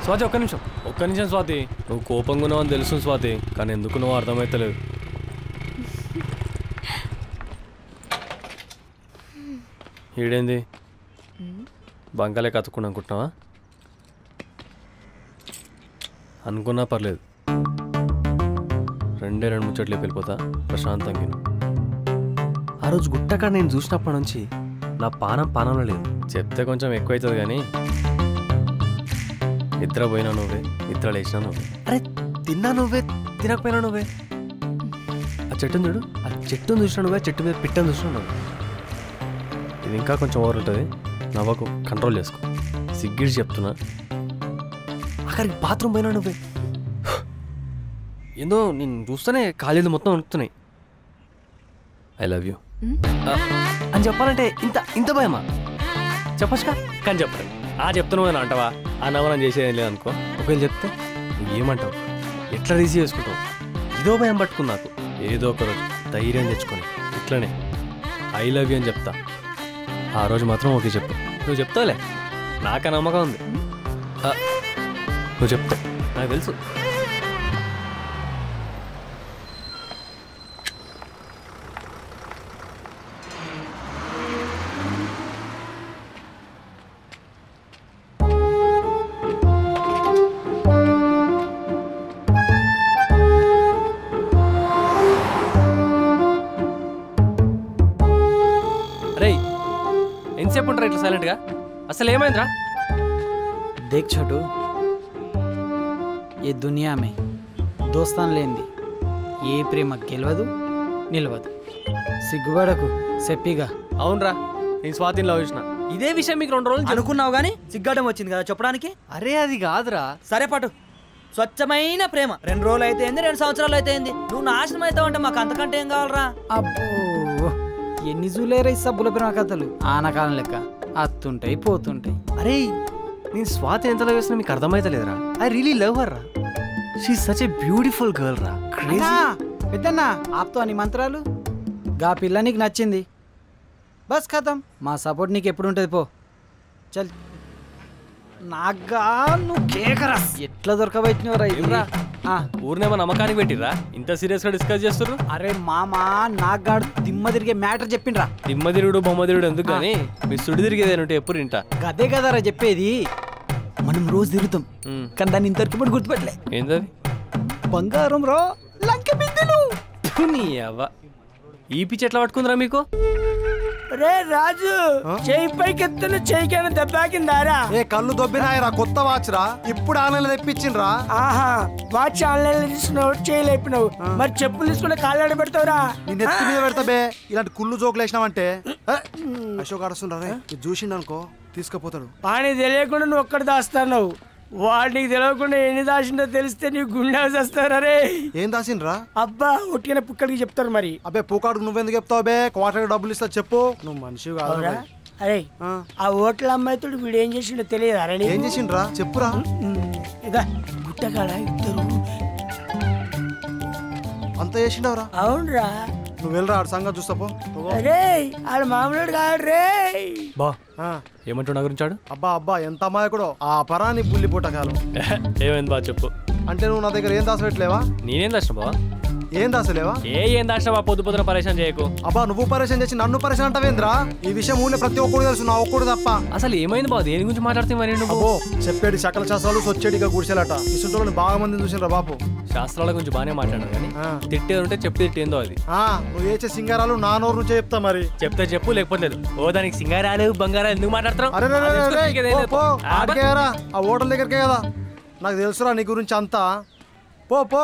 స్వాతి ఒక్క నిమిషం స్వాతి. నువ్వు కోపంగా ఉన్నావు అని తెలుసు స్వాతి, కానీ ఎందుకు నువ్వు అర్థమవుతలేదు. ఈడేంది బంకాలే కతుక్కుని అనుకుంటున్నావా? అనుకున్నా పర్లేదు, 2 ముచ్చట్లే వెళ్ళిపోతా ప్రశాంతంగా. ఆ రోజు గుట్టకాడ నేను చూసినప్పటి నుంచి నా పానంలో లేదు. చెప్తే కొంచెం ఎక్కువ అవుతుంది కానీ నిద్ర పోయినా నువ్వే, నిద్ర లేచినా నువ్వే. అరే తిన్నా నువ్వే, తినకపోయినా నువ్వే. ఆ చెట్టును చూడు, ఆ చెట్టును చూసినా నువ్వే, చెట్టు మీద పిట్టను చూసినా నువ్వే. ఇది ఇంకా కొంచెం ఓవర్ ఉంటుంది, నవ్వకు, కంట్రోల్ చేసుకో. సిగ్గిడి చెప్తున్నా. అక్కడికి బాత్రూమ్ పోయినా నువ్వే. ఏందో నేను చూస్తూనే కాలేజీలు మొత్తం వణుకుతున్నాయి. ఐ లవ్ యూ అని చెప్పాలంటే ఇంత భయమా? చెప్పచ్చుగా, కానీ చెప్పలేదు. చెప్తున్నావు అని అంటావా? ఆ నవ్వనం చేసేది లేదు అనుకో. ఒకవేళ చెప్తే నువ్వు ఏమంటావు, ఎట్లా రిసీవ్ చేసుకుంటావు? ఇదో భయం పట్టుకుని నాకు. ఏదో ఒకరోజు ధైర్యం తెచ్చుకొని ఇట్లనే ఐ లవ్ యూ అని చెప్తా. ఆ రోజు మాత్రం ఓకే చెప్పు. నువ్వు చెప్తావులే, నాకా నమ్మకం ఉంది. నువ్వు చెప్తావు, నాకు తెలుసు. ఎంతసేపు ఉంటారా ఇట్లా సైలెంట్గా? అసలు ఏమైందిరా? దేఖ్ छोटू, ఈ దునియా మే దోస్తాన్ లేంది ఏ ప్రేమ గెలవదు నిలవదు. సిగ్గుపడకు, చెప్పిగా. అవునరా, నేను స్వాతిని లవ్ చేసిన. ఇదే విషయం మీకు 2 రోజులు అనుకున్నావు కానీ సిగ్గాటం వచ్చింది కదా చెప్పడానికి. అరే అది కాదురా. సరే పటు, స్వచ్ఛమైన ప్రేమ 2 రోజులు అయితే 2 సంవత్సరాలు అయితే నువ్వు నాశనం అవుతావు అంటే మాకు అంతకంటే ఏం కావాలరా? అబ్బో, ఎన్ని జూలేరా ఈ సబ్బుల ప్రేమ కథలు. ఆనకాలం లెక్క అత్తుంటాయి పోతుంటాయి. అరే నేను స్వాతి ఎంత లవ్ చేస్తున్నా మీకు అర్థమైతలేదురా. ఐ రియలీ లవ్ హర్ రా. She is such a beautiful girl రా. పెద్దన్నా ఆప్తో అని మంత్రాలు. గా పిల్ల నీకు నచ్చింది, బస్ ఖతం. మా సపోర్ట్ నీకు ఎప్పుడు ఉంటుంది. పో చల్. నాగా నువ్వు కేకరా. ఎట్లా దొరకబెట్టినవరా? ఊరినేమో నమ్మకానికి పెట్టిరా, ఇంత సీరియస్ గా డిస్కస్ చేస్తారు. అరే మామా, నాగాడు దిమ్మ తిరిగే మ్యాటర్ చెప్పిండ్రా. దిమ్మ తిరుగుడు బొమ్మ తిరుగుడు ఎందుకు కానీ మీ సుడి తిరిగేదేనంటే ఎప్పుడు ఇంట. అదే కదరా చెప్పేది. మనం రోజు తిరుగుతాం కానీ దాన్ని ఇంతవరకు గుర్తుపెట్టలే. ఏంటది? బంగారం రో లంక బిందెలు. ఈ పిచ్చి ఎట్లా పట్టుకుందిరా మీకు? రే రాజు, చెయ్యి పైకి ఎత్తున చెయ్యికైనా దెబ్బాకిందారా? ఏ కళ్ళు దొబ్బినాయరా, కొత్త వాచ్ రా, ఇప్పుడు ఆన్లైన్ తెప్పించిండ్రా. ఆహా, వాచ్ ఆన్లైన్ లో తీసుకున్నావు, చేయలేపినావు, మరి చెప్పులు తీసుకుని కాళ్ళ పెడతావురా? నేను ఎత్తి మీద పెడతా బే. ఇలాంటి కుళ్ళు జోకులు వేసినావంటే అశోక్ అడుస్తుండ్రా. ఇది చూసిండు అనుకో తీసుకుపోతాడు. పానీ తెలియకుండా నువ్వు ఒక్కడు దాస్తావు. వాడికి తెలియకుండా ఎన్ని దాచిందో తెలిస్తే నీకు గుండె వస్తారా? రే ఏం దాసిండ్రా? అబ్బా, ఒట్టిన పుక్కడికి చెప్తారు మరి. అబ్బే పూకాడు నువ్వెందుకు చెప్తావు బే? క్వార్టర్ డబ్బులు ఇస్తా చెప్పు. నువ్వు మనిషి కాదురా. అరే ఆ ఓట్ల అమ్మాయితో వీడు ఏం చేసిండో తెలియదు. అరే ఏం చేసిండ్రా చెప్పురా. ఇదా గుట్టకాడ ఇద్దరు అంత చేసిండవరా? అవునరా. నువ్వు వెళ్ళరా, ఆడు సంగతి చూస్తా పో. అరే ఆడు మామూలు కాదు రే. బా ఏమంటాడు నా గురించి? అబ్బా అబ్బా ఎంత అమాయకుడో ఆ పరాని పుల్లి పుట్టకాలం. ఏమైంది బా చెప్పు. అంటే నువ్వు నా దగ్గర ఏం దాసపెట్టలేవా? నేనేం దాచిన బా? ఏం దాసలేవా? ఏం దాచిన బా? పొద్దు పొద్దున పరేషాన్ చేయకు. అబ్బా నువ్వు పరేషాన్ చేసి నన్ను పరేషాన్ అంటావేంద్రా? ఈ విషయం ఊళ్ళో ప్రతి ఒక్కడు తెలుసు, నా ఒక్కడు తప్ప. అసలు ఏమైంది బా? దేని గురించి మాట్లాడుతావు నువ్వు? అబ్బో చెప్పేది సకల శాస్త్రాలు సొచ్చేడిగా కూర్చేలట. ఇసుంటోళ్ళని బాగా మందిని చూసినరా బాపు. శాస్త్రాల గురించి బాగానే మాట్లాడాను కానీ తిట్టేది ఉంటే చెప్పి తిట్టేందో అది. నువ్వు ఏచే సింగారాలు నా నోరు నుంచే చెప్తా. మరి చెప్తే చెప్పు, లేకపోతే లేదు. ఓ దానికి సింగారాలు బంగారాలు ఎందుకు మాట్లాడతావు? ఆ హోటల్ దగ్గరకే కదా, నాకు తెలుసురా నీ గురించి అంతా. పో పో.